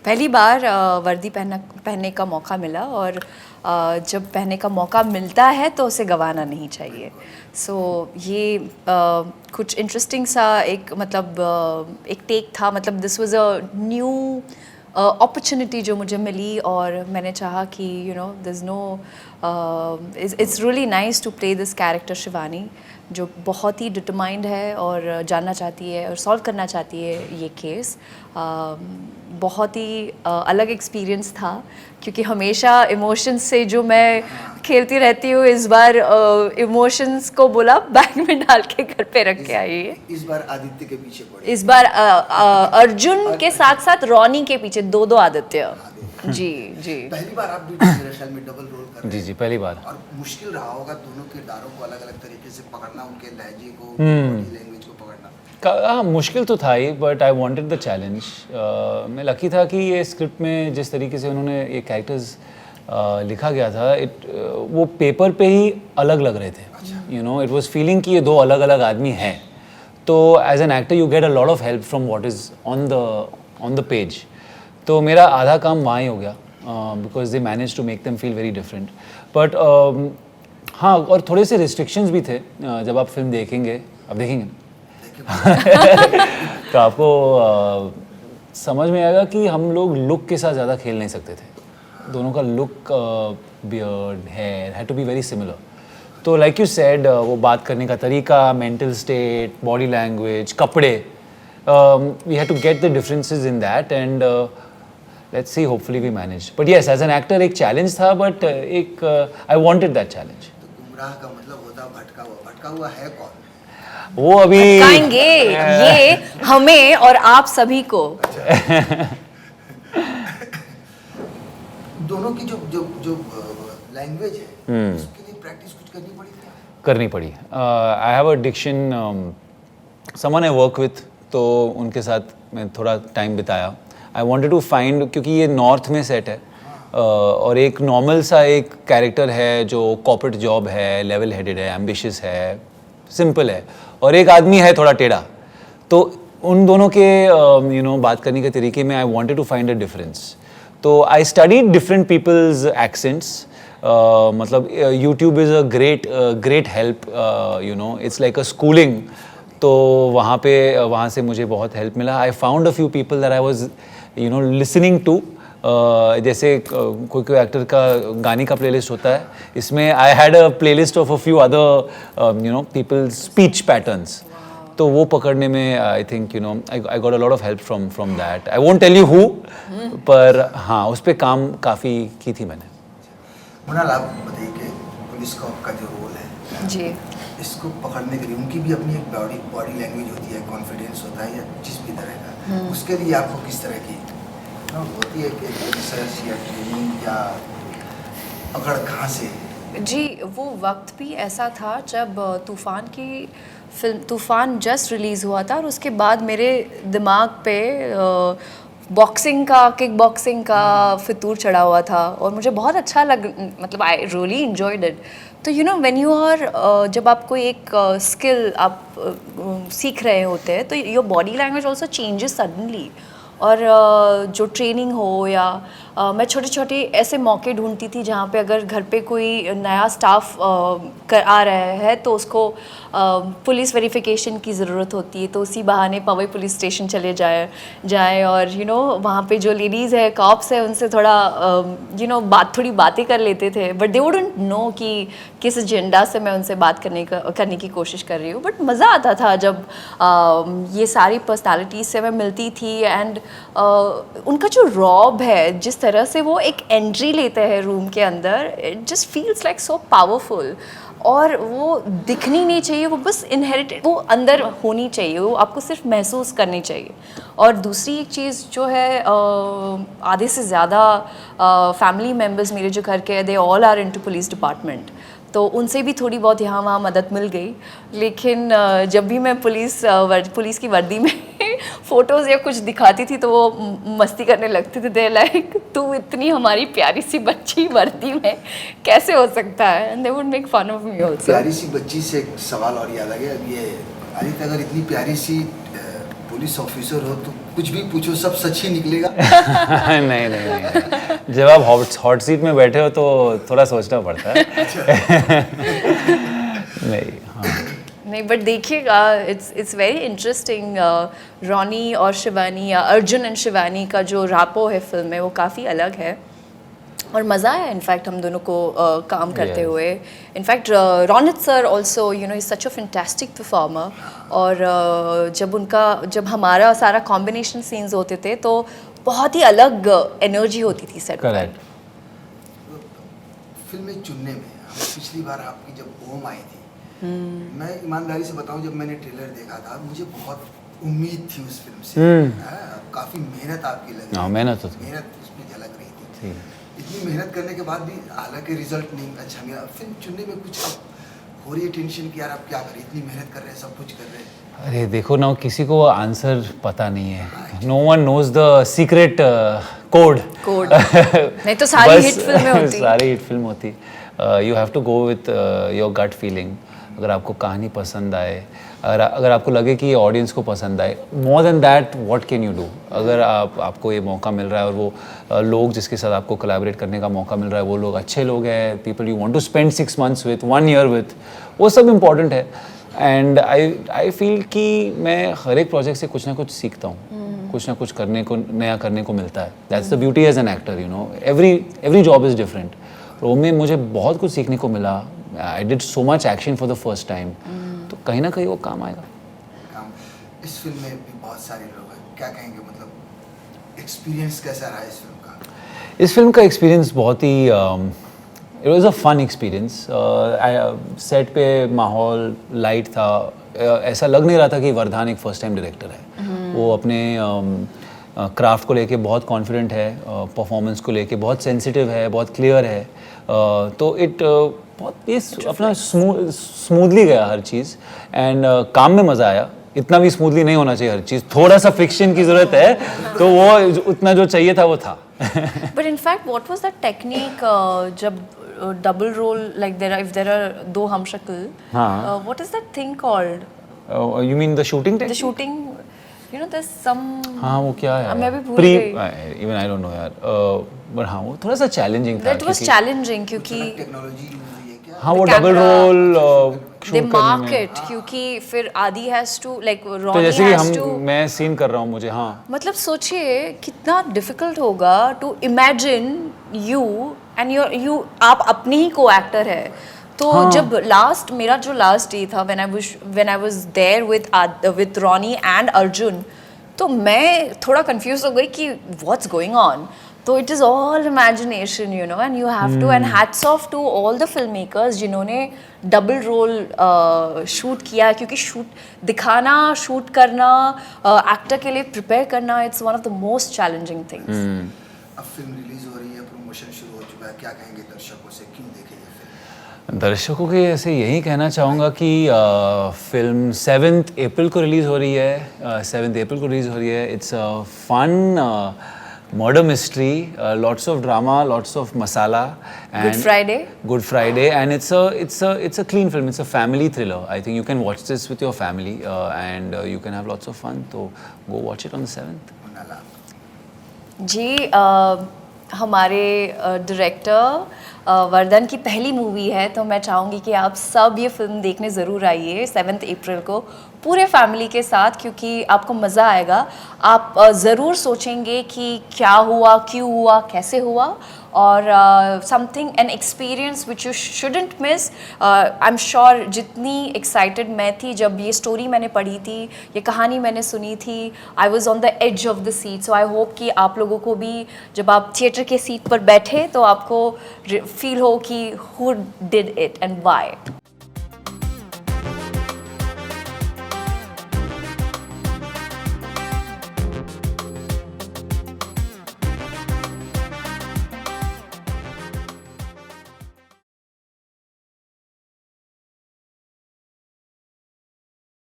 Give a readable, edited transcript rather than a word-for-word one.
पहली बार वर्दी पहनने का मौका मिला और जब पहनने का मौका मिलता है तो उसे गंवाना नहीं चाहिए। सो ये कुछ इंटरेस्टिंग सा एक मतलब एक टेक था, मतलब this was a new opportunity जो मुझे मिली और मैंने चाहा कि you know this no it's really nice to play this character Shivani, जो बहुत ही डिटरमाइंड है और जानना चाहती है और सॉल्व करना चाहती है ये केस। बहुत ही अलग एक्सपीरियंस था क्योंकि हमेशा इमोशंस से जो मैं खेलती रहती हूँ, इस बार इमोशंस को बोला बैग में डाल के घर पे रख के आई है। इस बार आदित्य के पीछे पड़े, इस बार अर्जुन के साथ साथ रोनी के पीछे दो आदित्य। जी जी, पहली बार आप भी मेरे ख्याल में डबल रोल कर रहे हैं। जी जी, पहली बार। और मुश्किल रहा होगा दोनों किरदारों को अलग अलग तरीके से पकड़ना, उनके लहजे को, बॉडी लैंग्वेज को पकड़ना। हाँ, मुश्किल तो था ही, but I wanted the challenge. मैं लकी था कि ये स्क्रिप्ट में जिस तरीके से उन्होंने ये कैरेक्टर्स लिखा गया था, वो पेपर पे ही अलग लग रहे थे। You know, it was feeling कि ये दो अलग अलग आदमी हैं। तो as an actor you get a lot of help from what is on the page. तो मेरा आधा काम वहाँ ही हो गया, because they manage to make them feel very different. But हाँ, और थोड़े से रिस्ट्रिक्शंस भी थे। जब आप फिल्म देखेंगे, आप देखेंगे तो आपको समझ में आएगा कि हम लोग लुक के साथ ज़्यादा खेल नहीं सकते थे। दोनों का look, beard, hair had to be very similar. तो लाइक यू सेड, वो बात करने का तरीका, मेंटल स्टेट, बॉडी लैंग्वेज, कपड़े, we had to get the differences in that and let's see, hopefully we manage. But yes, as an actor एक challenge था, but एक आई वांटेड दैट चैलेंज। तो गुमराह का मतलब होता भटका हुआ है कौन? वो अभी भटकाएंगे ये हमें और आप सभी को। दोनों की जो लैंग्वेज है, उसके लिए प्रैक्टिस कुछ करनी पड़ी क्या? करनी पड़ी। I have a diction, someone I work with, तो उनके साथ मैं थोड़ा टाइम बिताया। आई वांटेड टू फाइंड, क्योंकि ये नॉर्थ में सेट है, और एक नॉर्मल सा एक कैरेक्टर है जो कॉर्पोरेट जॉब है, लेवल हेडेड है, एम्बिशियस है, सिंपल है, और एक आदमी है थोड़ा टेढ़ा। तो उन दोनों के यू नो बात करने के तरीके में I wanted to find a difference. तो I studied different people's accents. मतलब YouTube is a great help, you know, it's like a schooling. तो वहाँ से मुझे बहुत हेल्प मिला। I found a few people that I was you know listening to. जैसे कोई एक्टर का गाने का प्लेलिस्ट होता है, इसमें I had a playlist of a few other you know people's speech patterns. तो वो पकड़ने में I think you know I got a lot of help from that. I won't tell you who, पर हाँ, उस पर काम काफ़ी की थी मैंने। मुनाल, आप बताइए कि पुलिस का जो रोल है जी, इसको पकड़ने के लिए उनकी भी अपनी एक बॉडी लैंग्वेज होती है, कॉन्फिडेंस होता है, या जिस भी तरह का, उसके लिए आपको किस तरह की होती है कि रिसर्च या ट्रेनिंग या पकड़ कहाँ से? जी, वो वक्त भी ऐसा था जब तूफ़ान की फिल्म तूफ़ान जस्ट रिलीज़ हुआ था और उसके बाद मेरे दिमाग पे बॉक्सिंग का, किक बॉक्सिंग का फितूर चढ़ा हुआ था और मुझे बहुत अच्छा मतलब आई रियली एंजॉयड इट। तो you know when you are जब आप कोई एक स्किल आप सीख रहे होते हैं तो your body language also changes suddenly. और जो ट्रेनिंग हो या मैं छोटे छोटे ऐसे मौके ढूंढती थी जहाँ पे अगर घर पे कोई नया स्टाफ आ रहा है तो उसको पुलिस वेरिफिकेशन की ज़रूरत होती है, तो उसी बहाने पवई पुलिस स्टेशन चले जाए और यू नो वहाँ पे जो लेडीज़ है, कॉप्स है, उनसे थोड़ा यू नो थोड़ी बातें कर लेते थे। बट दे वुडंट नो कि किस एजेंडा से मैं उनसे बात करने की कोशिश कर रही हूँ। बट मज़ा आता था जब ये सारी पर्सनालिटीज़ से मैं मिलती थी एंड उनका जो रॉब है, जिस तरह से वो एक एंट्री लेते हैं रूम के अंदर, it just feels like so powerful. और वो दिखनी नहीं चाहिए, वो बस इनहेरिटेड, वो अंदर होनी चाहिए, वो आपको सिर्फ महसूस करनी चाहिए। और दूसरी एक चीज़ जो है, आधे से ज़्यादा फैमिली मेम्बर्स मेरे जो घर के हैं, they all are into police department, तो उनसे भी थोड़ी बहुत यहाँ वहाँ मदद मिल गई। लेकिन जब भी मैं पुलिस की वर्दी में फ़ोटोज़ या कुछ दिखाती थी तो वो मस्ती करने लगते थे। दे लाइक, तू इतनी हमारी प्यारी सी बच्ची वर्दी में कैसे हो सकता है, and they would make fun of me also. प्यारी सी बच्ची से एक सवाल और याद आ गया। अब ये आदित्य अगर इतनी प्यारी सी पुलिस ऑफिसर हो तो कुछ भी पूछो सब सच ही निकलेगा? नहीं नहीं नहीं, जब आप हॉट सीट में बैठे हो तो थोड़ा सोचना पड़ता है। नहीं, हाँ। नहीं, बट देखिएगा, इट्स वेरी इंटरेस्टिंग। रॉनी और शिवानी या अर्जुन एंड शिवानी का जो रापो है फिल्म में, वो काफ़ी अलग है और मज़ा आया इनफैक्ट हम दोनों को काम करते Yes. हुए। In fact Ronit sir also you know is such a fantastic performer. और जब हमारा सारा कॉम्बिनेशन सीन्स होते थे तो बहुत ही अलग एनर्जी होती थी सेट पर। करेक्ट। फिल्में चुनने में पिछली बार आपकी जब ओम आई थी, मैं ईमानदारी से बताऊं, जब मैंने ट्रेलर देखा था मुझे बहुत उम्मीद थी उस फिल्म से। काफ़ी मेहनत आपकी लगी। हाँ, मेहनत तो थी। मेहनत उसमें झलक रही थी। ठीक। इतनी मेहनत करने के बाद भी हालांकि रिजल्ट नहीं अच्छा मिला, फिल्म चुनने में कुछ अब हो रही है टेंशन कि यार अब क्या करें, इतनी मेहनत कर रहे हैं, सब कुछ कर रहे हैं। अरे देखो ना, किसी को आंसर पता नहीं है। No one knows the secret code. नहीं तो सारी हिट फिल्में होती। सारी हिट फिल्म होती। You have to go with your gut feeling. अगर आपको कहानी पसंद आए, अगर आपको लगे कि ये ऑडियंस को पसंद आए, more than that what can you do. अगर आपको ये मौका मिल रहा है और वो लोग जिसके साथ आपको कोलैबोरेट करने का मौका मिल रहा है वो लोग अच्छे लोग हैं, people you want to spend 6 months with, 1 year with, वो सब इम्पॉर्टेंट है। एंड आई फील कि मैं हर एक प्रोजेक्ट से कुछ ना कुछ सीखता हूँ, कुछ ना कुछ करने को, नया करने को मिलता है। That's the beauty as an actor, you know, every job is different. और उसमें मुझे बहुत कुछ सीखने को मिला। I did so much action for the first time, तो कहीं ना कहीं वो काम आएगा। इस फिल्म में भी बहुत सारे लोग हैं, क्या कहेंगे, मतलब एक्सपीरियंस कैसा रहा इस फिल्म का? इस फिल्म का एक्सपीरियंस बहुत ही it was a fun experience. Set पे माहौल लाइट था। ऐसा लग नहीं रहा था कि वरदान एक फर्स्ट टाइम डायरेक्टर है। वो अपने क्राफ्ट को लेके बहुत कॉन्फिडेंट है, परफॉर्मेंस को लेके बहुत सेंसिटिव है, बहुत क्लियर है। तो बहुत ये अपना स्मूथली गया हर चीज़। एंड काम में मज़ा आया। इतना भी स्मूथली नहीं होना चाहिए हर चीज़, थोड़ा सा फ्रिक्शन की ज़रूरत है, तो वो उतना जो चाहिए था वो था। But in fact what was the technique जब double role, like if there are 2 हमशक्ल, what is that thing called? You mean the shooting? The shooting, you know, there's some, हाँ, वो क्या है? मैं भी भूल गई। इवन आई डोंट नो यार। बट हाँ, वो थोड़ा सा चैलेंजिंग था। दैट वाज चैलेंजिंग क्योंकि टेक्नोलॉजी यूज हुई है क्या? हाँ, वो the double camera, role they mark it, क्योंकि फिर आदि हैज टू, लाइक तो रॉनी जैसे कि हैज टू, मैं सीन कर रहा हूँ, मुझे, हाँ, मतलब सोचिए कितना डिफिकल्ट होगा to imagine you and you आप अपनी ही को एक्टर है। तो जब मेरा जो लास्ट डे था, when I was there with Ronnie and Arjun, तो मैं थोड़ा कंफ्यूज हो गई कि व्हाट्स गोइंग ऑन। तो it is all imagination, you know, and you have to, and hats off to all the film makers जिन्होंने double role shoot किया, क्योंकि दिखाना, शूट करना, एक्टर के लिए प्रिपेयर करना, it's one of the most challenging things. अब film release हो रही है, प्रमोशन शुरू हो चुका है, क्या कहेंगे दर्शकों से, क्यों देखेंगे फिल्म? दर्शकों के ऐसे यही कहना चाहूँगा कि फिल्म 7th April को रिलीज़ हो रही है। 7th April को रिलीज़ हो रही है। It's a fun murder mystery, lots of drama, lots of masala, and Good Friday, and it's a clean film. It's a family thriller. I think you can watch this with your family, and you can have lots of fun. So go watch it on the 7th. जी, हमारे director Vardhan की पहली movie है, तो मैं चाहूँगी कि आप सब ये फिल्म देखने ज़रूर आइए 7th April को पूरे फैमिली के साथ, क्योंकि आपको मज़ा आएगा। आप ज़रूर सोचेंगे कि क्या हुआ, क्यों हुआ, कैसे हुआ, और something, an experience which you shouldn't miss. I am sure जितनी एक्साइटेड मैं थी जब ये स्टोरी मैंने पढ़ी थी, ये कहानी मैंने सुनी थी, I was on the edge of the seat. So I hope कि आप लोगों को भी जब आप थिएटर के सीट पर बैठे तो आपको फील हो कि who did it and Y.